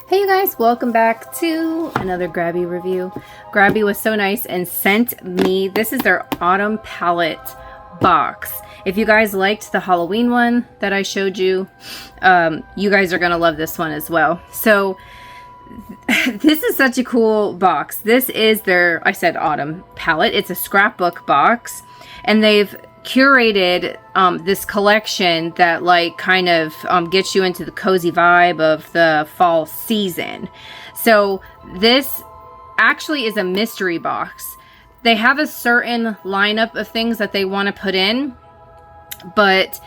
Hey you guys, welcome back to another GRABIE review. GRABIE was so nice and sent me, this is their autumn palette box. If you guys liked the Halloween one that I showed you, you guys are gonna love this one as well. So this is such a cool box. This is their, I said autumn palette. It's a scrapbook box, and they've curated this collection that like kind of gets you into the cozy vibe of the fall season. So this actually is a mystery box. They have a certain lineup of things that they want to put in, but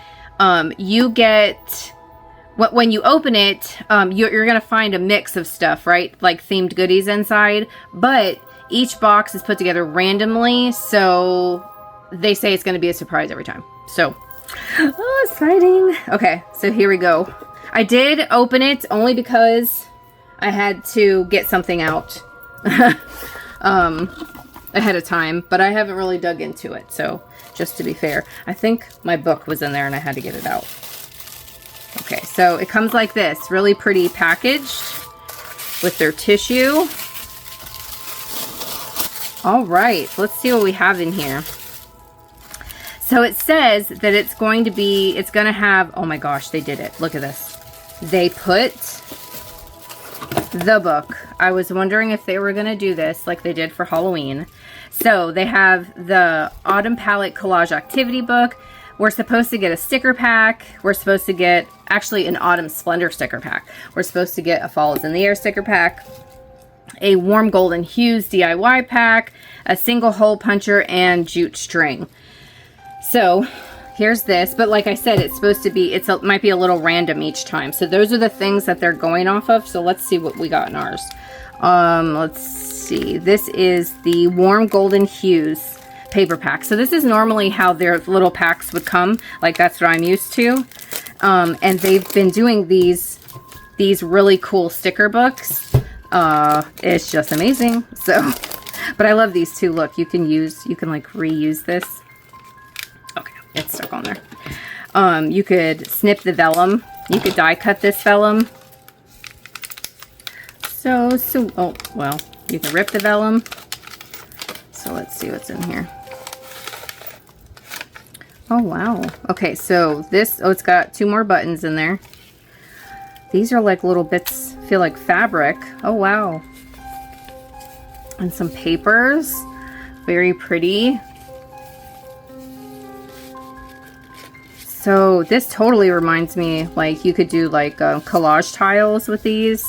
you get, when you open it, you're going to find a mix of stuff, right? Like themed goodies inside, but each box is put together randomly, so they say it's going to be a surprise every time. So, oh, exciting. Okay, so here we go. I did open it only because I had to get something out ahead of time, but I haven't really dug into it. So, just to be fair, I think my book was in there and I had to get it out. Okay, so it comes like this, really pretty packaged with their tissue. All right, let's see what we have in here. So it says that it's going to have, oh my gosh, they did it. Look at this. They put the book. I was wondering if they were going to do this like they did for Halloween. So they have the Autumn Palette Collage Activity Book. We're supposed to get a sticker pack. We're supposed to get, actually, an Autumn Splendor sticker pack. We're supposed to get a Fall is in the Air sticker pack, a Warm Golden Hues DIY pack, a single hole puncher, and jute string. So here's this, but like I said, it's supposed to be, it might be a little random each time. So those are the things that they're going off of. So let's see what we got in ours. Let's see. This is the Warm Golden Hues paper pack. So this is normally how their little packs would come. Like that's what I'm used to. And they've been doing these really cool sticker books. It's just amazing. So, but I love these too. Look, you can like reuse this. Okay, it's stuck on there. You could snip the vellum. You could die cut this vellum. Oh, well, you can rip the vellum. So let's see what's in here. Oh, wow. Okay, so this, oh, it's got 2 more buttons in there. These are like little bits, feel like fabric. Oh, wow. And some papers. Very pretty. So this totally reminds me, like you could do like collage tiles with these.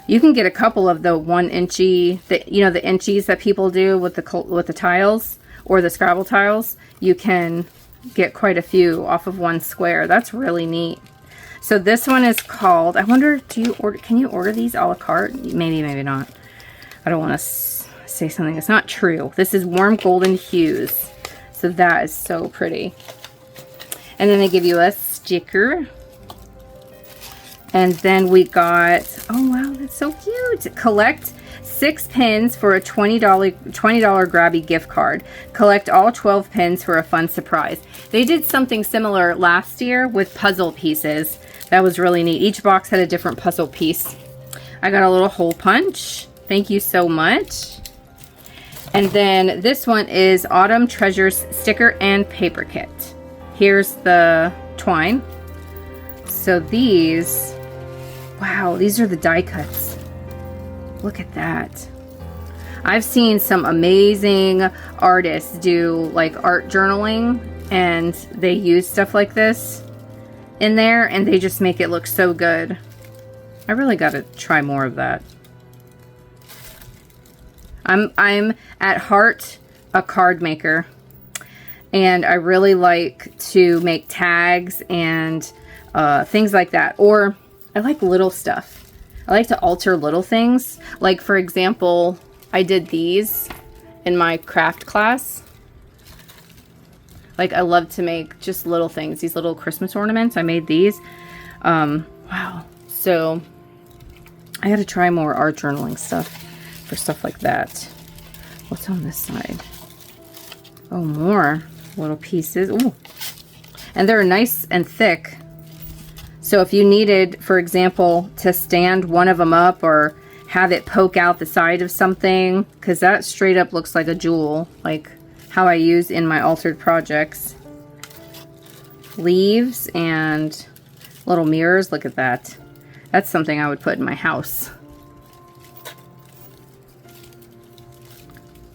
You can get a couple of the 1 inchy, the inchies that people do with the tiles or the Scrabble tiles. You can get quite a few off of 1 square. That's really neat. So this one is called, I wonder, can you order these a la carte? Maybe, maybe not. I don't want to say something that's not true. This is Warm Golden Hues. So that is so pretty. And then they give you a sticker. And then we got, oh wow, that's so cute. Collect 6 pins for a $20 GRABIE gift card. Collect all 12 pins for a fun surprise. They did something similar last year with puzzle pieces. That was really neat. Each box had a different puzzle piece. I got a little hole punch. Thank you so much. And then this one is Autumn Treasures sticker and paper kit. Here's the twine. So these, wow, these are the die cuts. Look at that. I've seen some amazing artists do like art journaling, and they use stuff like this in there, and they just make it look so good. I really got to try more of that. I'm at heart a card maker. And I really like to make tags and things like that. Or I like little stuff. I like to alter little things. Like, for example, I did these in my craft class. Like, I love to make just little things. These little Christmas ornaments. I made these. Wow. So, I got to try more art journaling stuff for stuff like that. What's on this side? Oh, more little pieces. Ooh. And they're nice and thick. So if you needed, for example, to stand one of them up or have it poke out the side of something, because that straight up looks like a jewel, like how I use in my altered projects. Leaves and little mirrors. Look at that. That's something I would put in my house.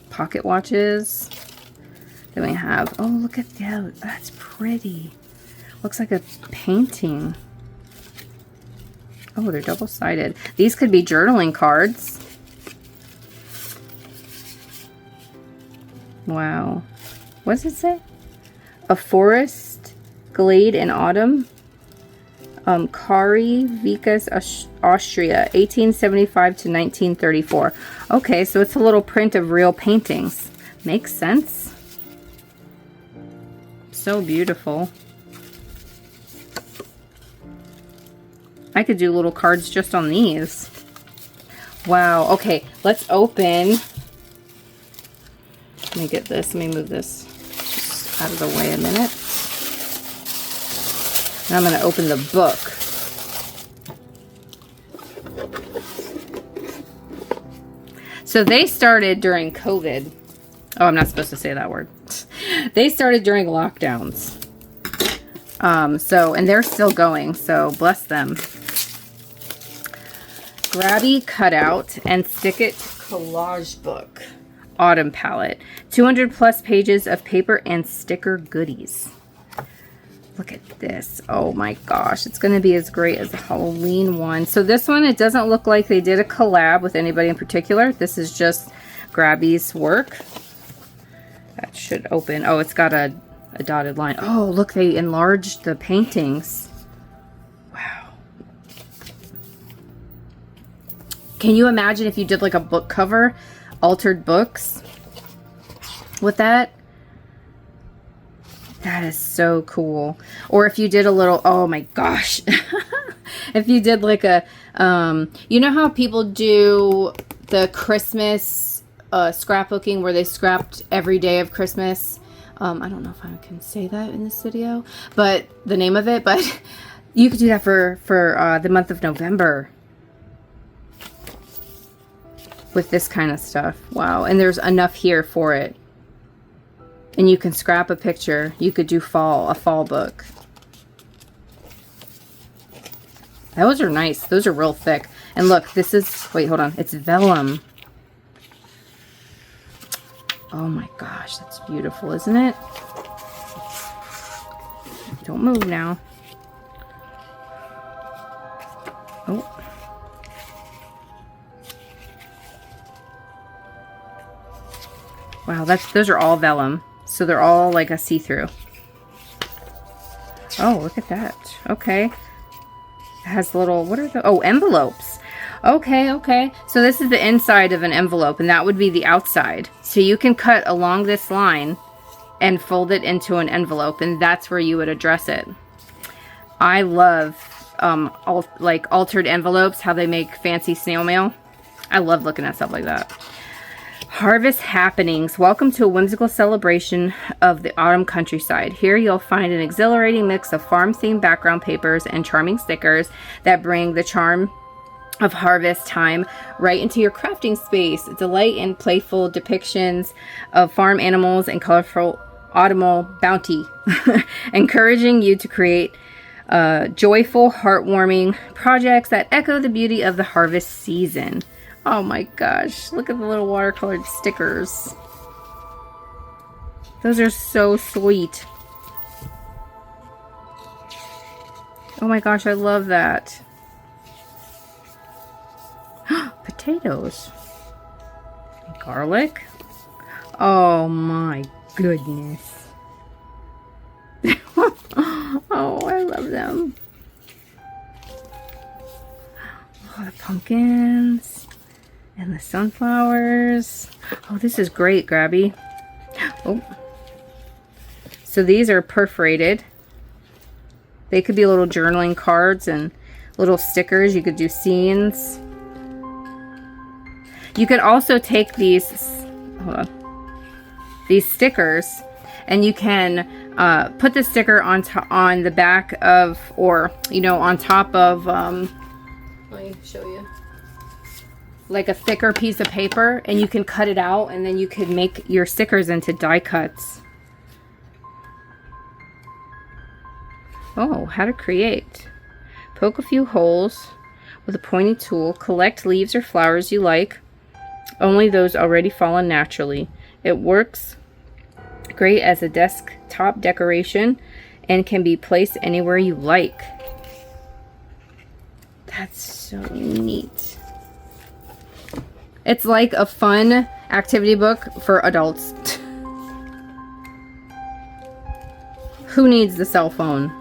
Pocket watches. Then we have, oh, look at that. That's pretty. Looks like a painting. Oh, they're double-sided. These could be journaling cards. Wow. What does it say? A forest glade in autumn. Kari Vikas, Austria, 1875 to 1934. Okay, so it's a little print of real paintings. Makes sense. So beautiful. I could do little cards just on these. Wow. Okay, let's open. Let me get this. Let me move this just out of the way a minute. Now I'm going to open the book. So they started during COVID. Oh, I'm not supposed to say that word. They started during lockdowns. And they're still going, so bless them. GRABIE cutout and stick it collage book. Autumn palette. 200 plus pages of paper and sticker goodies. Look at this. Oh my gosh. It's going to be as great as the Halloween one. So this one, it doesn't look like they did a collab with anybody in particular. This is just GRABIE's work. That should open. Oh, it's got a dotted line. Oh, look, they enlarged the paintings. Wow. Can you imagine if you did like a book cover, altered books with that? That is so cool. Or if you did a little, oh my gosh. If you did like a, you know how people do the Christmas scrapbooking where they scrapped every day of Christmas? I don't know if I can say that in this video, but the name of it, but you could do that for the month of November with this kind of stuff. Wow. And there's enough here for it. And you can scrap a picture. You could do a fall book. Those are nice. Those are real thick. And look, this is, wait, hold on. It's vellum. Oh my gosh, that's beautiful, isn't it? Don't move now. Oh. Wow, those are all vellum. So they're all like a see-through. Oh, look at that. Okay. It has little, what are the, oh, envelopes. Okay, okay. So this is the inside of an envelope, and that would be the outside. So you can cut along this line and fold it into an envelope, and that's where you would address it. I love like altered envelopes, how they make fancy snail mail. I love looking at stuff like that. Harvest happenings. Welcome to a whimsical celebration of the autumn countryside. Here you'll find an exhilarating mix of farm-themed background papers and charming stickers that bring the charm of harvest time right into your crafting space. Delight in playful depictions of farm animals and colorful autumnal bounty, encouraging you to create joyful, heartwarming projects that echo the beauty of the harvest season. Oh my gosh, look at the little watercolored stickers. Those are so sweet. Oh my gosh, I love that. Potatoes. Garlic. Oh my goodness. Oh, I love them. Oh, the pumpkins. And the sunflowers. Oh, this is great, GRABIE. Oh. So these are perforated. They could be little journaling cards and little stickers. You could do scenes. You could also take these, hold on, these stickers and you can put the sticker on the back of, or you know, on top of let me show you, like a thicker piece of paper, and you can cut it out, and then you could make your stickers into die cuts. Oh, how to create. Poke a few holes with a pointy tool. Collect leaves or flowers you like, only those already fallen naturally. It works great as a desktop decoration and can be placed anywhere you like. That's so neat. It's like a fun activity book for adults. Who needs the cell phone?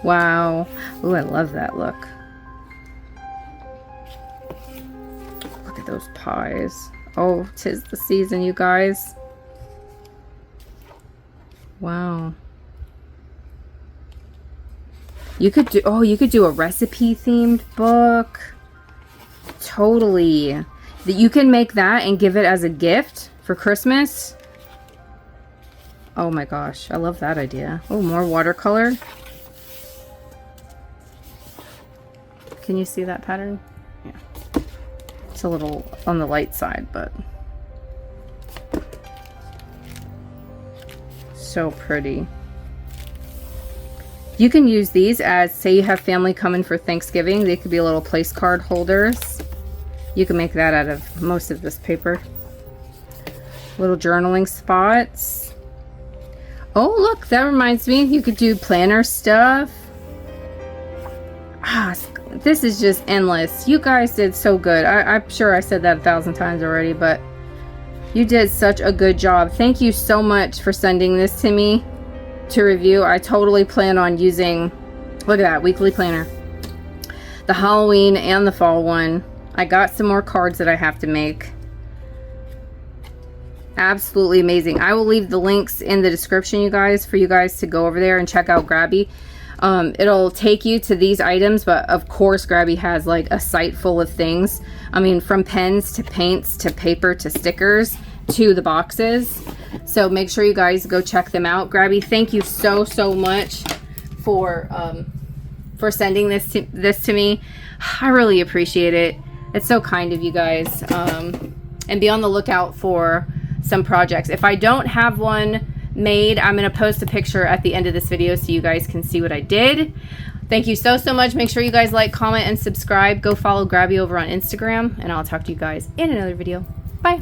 Wow. Ooh, I love that look. Look at those pies. Oh, 'tis the season, you guys. Wow. You could do, oh, you could do a recipe themed book. Totally. You can make that and give it as a gift for Christmas. Oh my gosh, I love that idea. Oh, more watercolor. Can you see that pattern? Yeah. It's a little on the light side, but so pretty. You can use these as, say you have family coming for Thanksgiving, they could be little place card holders. You can make that out of most of this paper. Little journaling spots. Oh, look, that reminds me, you could do planner stuff. Ah, this is just endless. You guys did so good. I'm sure I said that 1,000 times already, but you did such a good job. Thank you so much for sending this to me to review. I totally plan on using, look at that, weekly planner. The Halloween and the fall one. I got some more cards that I have to make. Absolutely amazing. I will leave the links in the description, you guys, for you guys to go over there and check out GRABIE. It'll take you to these items, but of course GRABIE has like a site full of things. I mean, from pens to paints to paper to stickers to the boxes. So make sure you guys go check them out. GRABIE, thank you so much for sending this to me. I really appreciate it. It's so kind of you guys. And be on the lookout for some projects. If I don't have one made, I'm going to post a picture at the end of this video so you guys can see what I did. Thank you so much. Make sure you guys like, comment, and subscribe. Go follow GRABIE over on Instagram, and I'll talk to you guys in another video. Bye.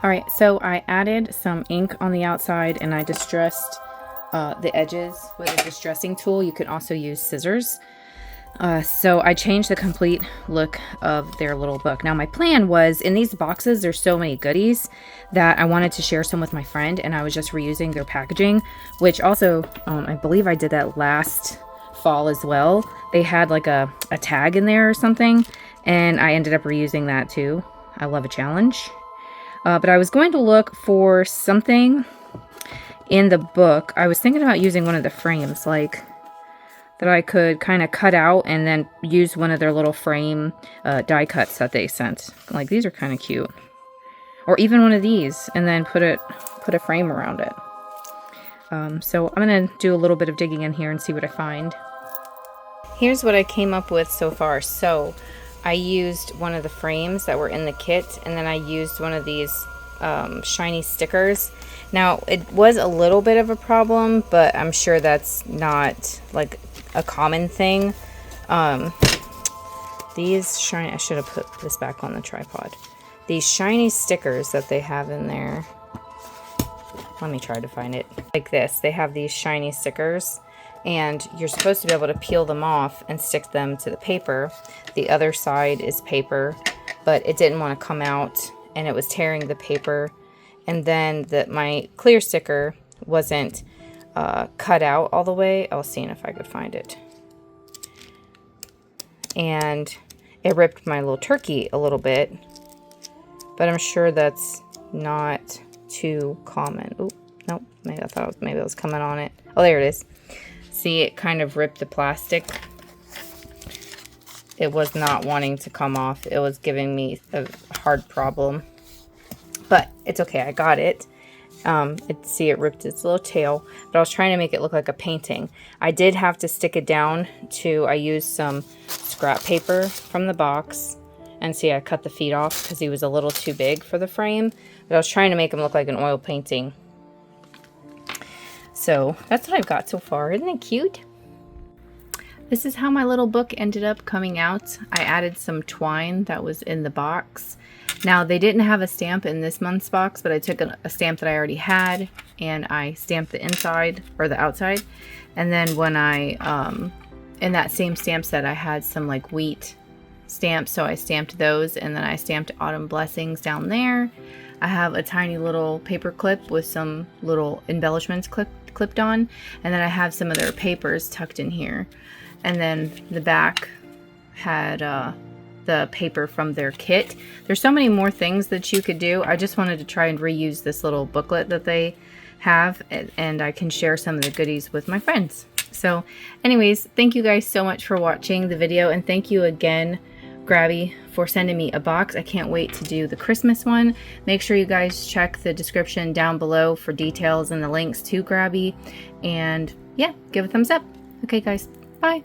All right, so I added some ink on the outside and I distressed the edges with a distressing tool. You can also use scissors. So I changed the complete look of their little book. Now my plan was, in these boxes there's so many goodies that I wanted to share some with my friend, and I was just reusing their packaging, which also I believe I did that last fall as well. They had like a tag in there or something, and I ended up reusing that too. I love a challenge. But I was going to look for something in the book. I was thinking about using one of the frames, like that I could kind of cut out and then use one of their little frame die cuts that they sent. Like, these are kind of cute. Or even one of these, and then put a frame around it. So I'm gonna do a little bit of digging in here and see what I find. Here's what I came up with so far. So I used one of the frames that were in the kit, and then I used one of these shiny stickers. Now, it was a little bit of a problem, but I'm sure that's not like a common thing. These shiny, I should have put this back on the tripod. These shiny stickers that they have in there. Let me try to find it. Like this, they have these shiny stickers, and you're supposed to be able to peel them off and stick them to the paper. The other side is paper, but it didn't want to come out, and it was tearing the paper. And then my clear sticker wasn't cut out all the way. I was seeing if I could find it. And it ripped my little turkey a little bit, but I'm sure that's not too common. Oh, nope, maybe it was coming on it. Oh, there it is. See, it kind of ripped the plastic. It was not wanting to come off. It was giving me a hard problem, but it's okay. I got it. See, it ripped its little tail, but I was trying to make it look like a painting. I did have to stick it down I used some scrap paper from the box, and see, I cut the feet off because he was a little too big for the frame, but I was trying to make him look like an oil painting. So that's what I've got so far. Isn't it cute? This is how my little book ended up coming out. I added some twine that was in the box. Now, they didn't have a stamp in this month's box, but I took a stamp that I already had, and I stamped the inside, or the outside. And then when in that same stamp set, I had some like wheat stamps, so I stamped those, and then I stamped Autumn Blessings down there. I have a tiny little paper clip with some little embellishments clipped on, and then I have some of their papers tucked in here. And then the back had the paper from their kit. There's so many more things that you could do. I just wanted to try and reuse this little booklet that they have, and I can share some of the goodies with my friends. So anyways, thank you guys so much for watching the video, and thank you again, GRABIE, for sending me a box. I can't wait to do the Christmas one. Make sure you guys check the description down below for details and the links to GRABIE, and yeah, give a thumbs up. Okay guys, bye.